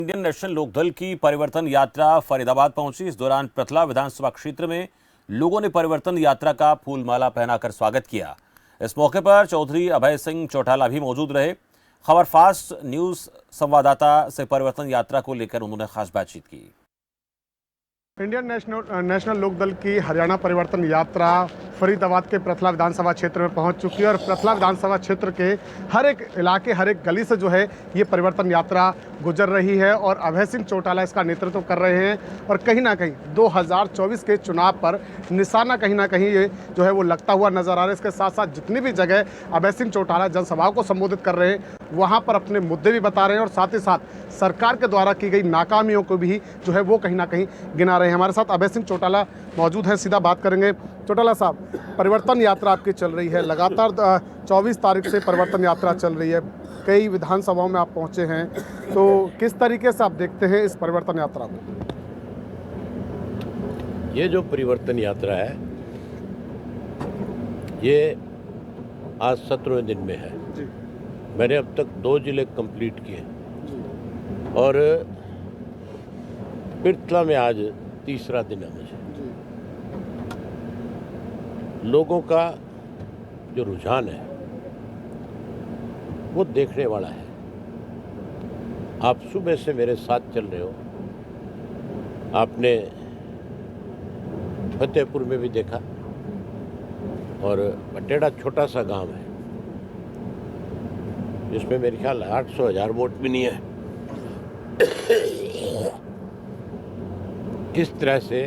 Indian national Lokdal की परिवर्तन यात्रा फरीदाबाद पहुंची। इस दौरान प्रथला विधानसभा क्षेत्र में लोगों ने परिवर्तन यात्रा का फूलमाला पहनाकर स्वागत किया। इस मौके पर चौधरी अभय सिंह चौटाला भी मौजूद रहे। खबर फास्ट न्यूज संवाददाता से परिवर्तन यात्रा को लेकर उन्होंने खास बातचीत की। इंडियन नेशनल लोकदल की हरियाणा परिवर्तन यात्रा फरीदाबाद के प्रथला विधानसभा क्षेत्र में पहुंच चुकी है और प्रथला विधानसभा क्षेत्र के हर एक इलाके, हर एक गली से जो है ये परिवर्तन यात्रा गुजर रही है और अभय सिंह चौटाला इसका नेतृत्व कर रहे हैं। और कहीं ना कहीं 2024 के चुनाव पर निशाना कहीं ना कहीं ये जो है वो लगता हुआ नजर आ रहा है। इसके साथ साथ जितनी भी जगह अभय सिंह चौटाला जनसभाओं को संबोधित कर रहे हैं वहाँ पर अपने मुद्दे भी बता रहे हैं और साथ ही साथ सरकार के द्वारा की गई नाकामियों को भी जो है वो कहीं ना कहीं गिना रहे हैं। हमारे साथ अभय सिंह चौटाला मौजूद हैं, सीधा बात करेंगे। चौटाला साहब, परिवर्तन यात्रा आपकी चल रही है, लगातार 24 तारीख से परिवर्तन यात्रा चल रही है, कई विधानसभाओं में आप पहुंचे हैं, तो किस तरीके से आप देखते हैं इस परिवर्तन यात्रा को? ये जो परिवर्तन यात्रा है ये आज 17वें दिन में है जी। मैंने अब तक 2 जिले कंप्लीट किए और पिरथला में आज तीसरा दिन है मुझे। लोगों का जो रुझान है वो देखने वाला है। आप सुबह से मेरे साथ चल रहे हो, आपने फतेहपुर में भी देखा और बटेड़ा छोटा सा गांव है जिसमें मेरे ख्याल 800,000 वोट भी नहीं है। किस तरह से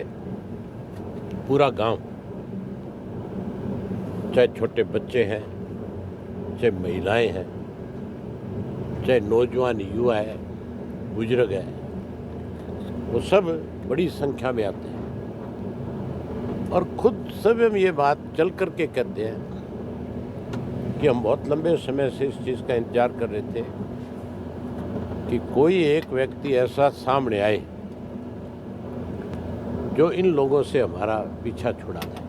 पूरा गांव, चाहे छोटे बच्चे हैं, चाहे महिलाएं हैं, चाहे नौजवान युवा है, बुजुर्ग है, वो सब बड़ी संख्या में आते हैं और खुद सब हम ये बात चल करके कहते हैं कि हम बहुत लंबे समय से इस चीज़ का इंतजार कर रहे थे कि कोई एक व्यक्ति ऐसा सामने आए जो इन लोगों से हमारा पीछा छुड़ा दे।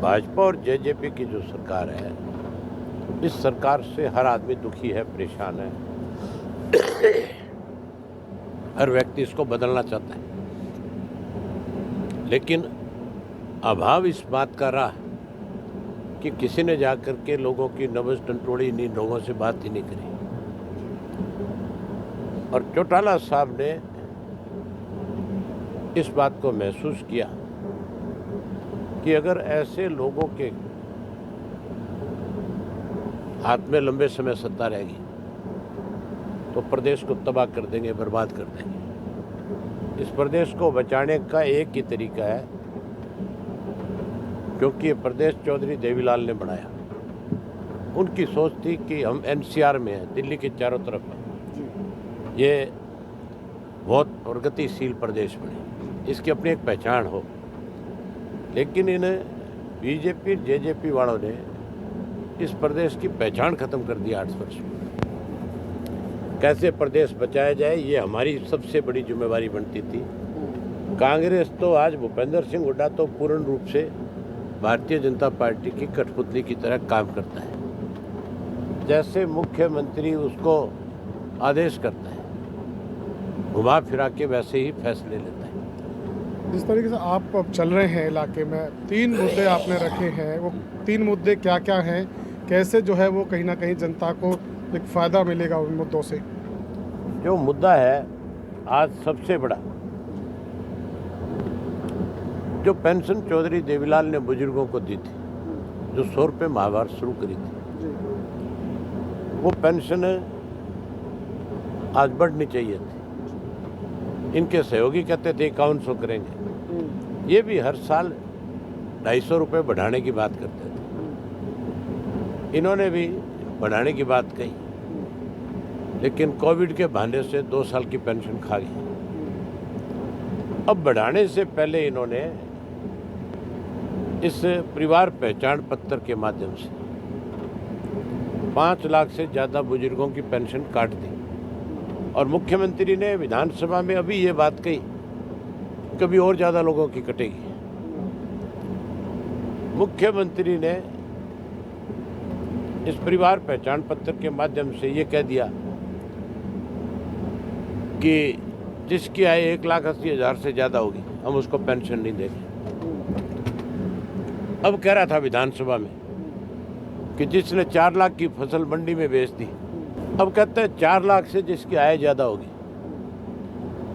भाजपा और जेजेपी की जो सरकार है, इस सरकार से हर आदमी दुखी है, परेशान है, हर व्यक्ति इसको बदलना चाहता है, लेकिन अभाव इस बात का रहा कि किसी ने जाकर के लोगों की नब्ज टंटोड़ी नहीं, लोगों से बात ही नहीं करी। और चौटाला साहब ने इस बात को महसूस किया कि अगर ऐसे लोगों के हाथ में लंबे समय सत्ता रहेगी तो प्रदेश को तबाह कर देंगे, बर्बाद कर देंगे। इस प्रदेश को बचाने का एक ही तरीका है, क्योंकि ये प्रदेश चौधरी देवीलाल ने बनाया। उनकी सोच थी कि हम एनसीआर में हैं, दिल्ली के चारों तरफ हैं, ये बहुत प्रगतिशील प्रदेश बने, इसकी अपनी एक पहचान हो। लेकिन इन बीजेपी जेजेपी वालों ने इस प्रदेश की पहचान खत्म कर दी 8 वर्ष में। कैसे प्रदेश बचाया जाए, ये हमारी सबसे बड़ी जिम्मेवारी बनती थी। कांग्रेस तो आज भूपेंद्र सिंह हुड्डा तो पूर्ण रूप से भारतीय जनता पार्टी की कठपुतली की तरह काम करता है। जैसे मुख्यमंत्री उसको आदेश करता है, घुमा फिरा के वैसे ही फैसले लेता है। जिस तरीके से आप अब चल रहे हैं इलाके में, 3 मुद्दे आपने रखे हैं, वो 3 मुद्दे क्या क्या हैं, कैसे जो है वो कहीं ना कहीं जनता को एक फ़ायदा मिलेगा उन मुद्दों से? जो मुद्दा है आज सबसे बड़ा, जो पेंशन चौधरी देवीलाल ने बुजुर्गों को दी थी, जो 100 रुपये माहवार शुरू करी थी, वो पेंशन आज बढ़नी चाहिए थी। इनके सहयोगी कहते थे 5100 करेंगे, ये भी हर साल 250 रुपये बढ़ाने की बात करते थे। इन्होंने भी बढ़ाने की बात कही, लेकिन कोविड के बहाने से 2 साल की पेंशन खा गई। अब बढ़ाने से पहले इन्होंने इस परिवार पहचान पत्र के माध्यम से 5 लाख से ज़्यादा बुजुर्गों की पेंशन काट दी और मुख्यमंत्री ने विधानसभा में अभी ये बात कही कभी और ज़्यादा लोगों की कटेगी। मुख्यमंत्री ने इस परिवार पहचान पत्र के माध्यम से ये कह दिया कि जिसकी आय 1,80,000 से ज़्यादा होगी हम उसको पेंशन नहीं देंगे। अब कह रहा था विधानसभा में कि जिसने 4 लाख की फसल मंडी में बेच दी, अब कहते हैं 4 लाख से जिसकी आय ज़्यादा होगी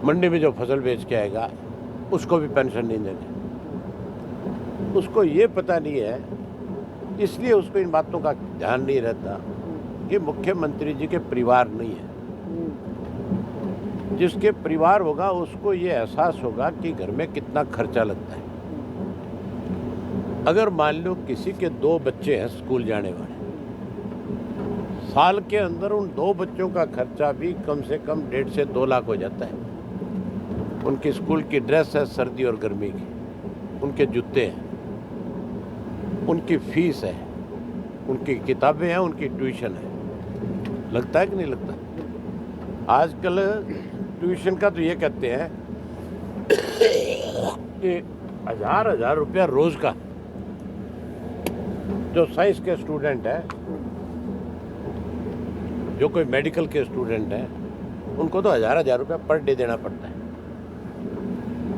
मंडी में जो फसल बेच के आएगा उसको भी पेंशन नहीं देंगे। उसको ये पता नहीं है, इसलिए उसको इन बातों का ध्यान नहीं रहता कि मुख्यमंत्री जी के परिवार नहीं है। जिसके परिवार होगा उसको ये एहसास होगा कि घर में कितना खर्चा लगता है। अगर मान लो किसी के 2 बच्चे हैं स्कूल जाने वाले, साल के अंदर उन 2 बच्चों का खर्चा भी कम से कम 1.5 से 2 लाख हो जाता है। उनकी स्कूल की ड्रेस है सर्दी और गर्मी की, उनके जूते हैं, उनकी फीस है, उनकी किताबें हैं, उनकी ट्यूशन है। लगता है कि नहीं लगता? आजकल ट्यूशन का तो ये कहते हैं कि 1,000 रुपया रोज का। जो साइंस के स्टूडेंट है, जो कोई मेडिकल के स्टूडेंट है, उनको तो 1,000 रुपया पर डे देना पड़ता है।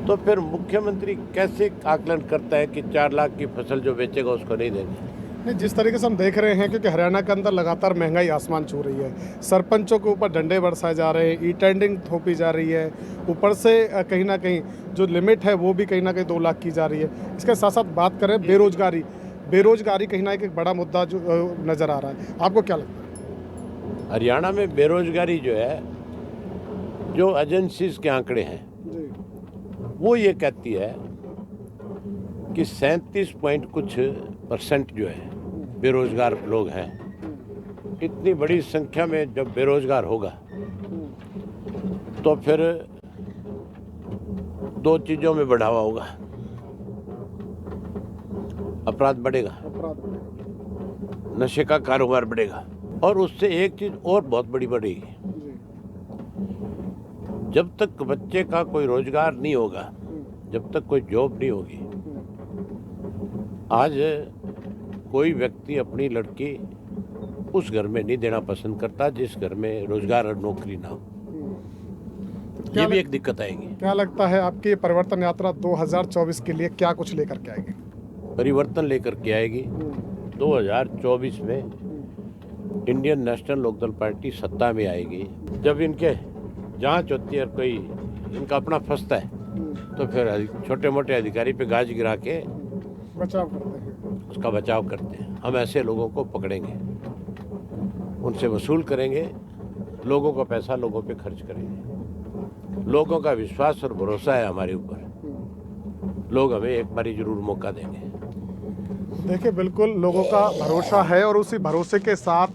तो फिर मुख्यमंत्री कैसे आकलन करता है कि 4 लाख की फसल जो बेचेगा उसको नहीं देंगे? नहीं, जिस तरीके से हम देख रहे हैं क्योंकि हरियाणा के अंदर लगातार महंगाई आसमान छू रही है, सरपंचों के ऊपर डंडे बरसाए जा रहे हैं, ई टेंडिंग थोपी जा रही है, ऊपर से कहीं ना कहीं जो लिमिट है वो भी कहीं ना कहीं 2 लाख की जा रही है। इसके साथ साथ बात करें बेरोजगारी कहीं ना कहीं एक बड़ा मुद्दा जो नज़र आ रहा है, आपको क्या लगता है? हरियाणा में बेरोजगारी जो है, जो एजेंसीज के आंकड़े हैं वो ये कहती है कि 37% जो है बेरोजगार लोग हैं। इतनी बड़ी संख्या में जब बेरोजगार होगा तो फिर 2 चीज़ों में बढ़ावा होगा, अपराध बढ़ेगा, नशे का कारोबार बढ़ेगा, और उससे एक चीज़ और बहुत बड़ी बढ़ेगी। जब तक बच्चे का कोई रोजगार नहीं होगा, जब तक कोई जॉब नहीं होगी, आज कोई व्यक्ति अपनी लड़की उस घर में नहीं देना पसंद करता जिस घर में रोजगार और नौकरी ना हो। ये भी एक दिक्कत आएगी। क्या लगता है आपकी परिवर्तन यात्रा 2024 के लिए क्या कुछ लेकर के आएगी? परिवर्तन लेकर के आएगी। 2024 में इंडियन नेशनल लोकदल पार्टी सत्ता में आएगी। जब इनके जांच होती है और कोई इनका अपना फंसता है तो फिर छोटे मोटे अधिकारी पे गाज गिरा के बचाव करते हैं, उसका बचाव करते हैं। हम ऐसे लोगों को पकड़ेंगे, उनसे वसूल करेंगे, लोगों का पैसा लोगों पे खर्च करेंगे। लोगों का विश्वास और भरोसा है हमारे ऊपर, लोग हमें एक बारी जरूर मौका देंगे। देखिए, बिल्कुल लोगों का भरोसा है और उसी भरोसे के साथ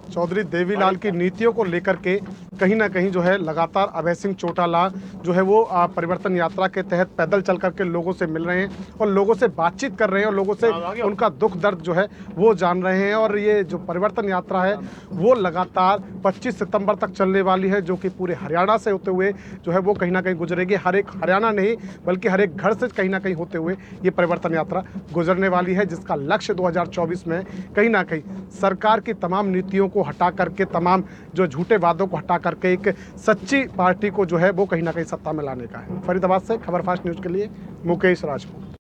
चौधरी देवीलाल की नीतियों को लेकर के कहीं ना कहीं जो है लगातार अभय सिंह चौटाला जो है वो परिवर्तन यात्रा के तहत पैदल चल करके लोगों से मिल रहे हैं और लोगों से बातचीत कर रहे हैं और लोगों से उनका दुख दर्द जो है वो जान रहे हैं। और ये जो परिवर्तन यात्रा है वो लगातार 25 सितंबर तक चलने वाली है, जो कि पूरे हरियाणा से होते हुए जो है वो कहीं ना कहीं गुजरेगी। हर एक हरियाणा नहीं बल्कि हर एक घर से कहीं ना कहीं होते हुए ये परिवर्तन यात्रा गुजरने वाली है, जिसका लक्ष्य 2024 में कहीं ना कहीं सरकार की तमाम नीतियों को हटा करके, तमाम जो झूठे वादों को हटा करके एक सच्ची पार्टी को जो है वो कहीं ना कहीं सत्ता में लाने का है। फरीदाबाद से खबर फास्ट न्यूज़ के लिए मुकेश राजपूत।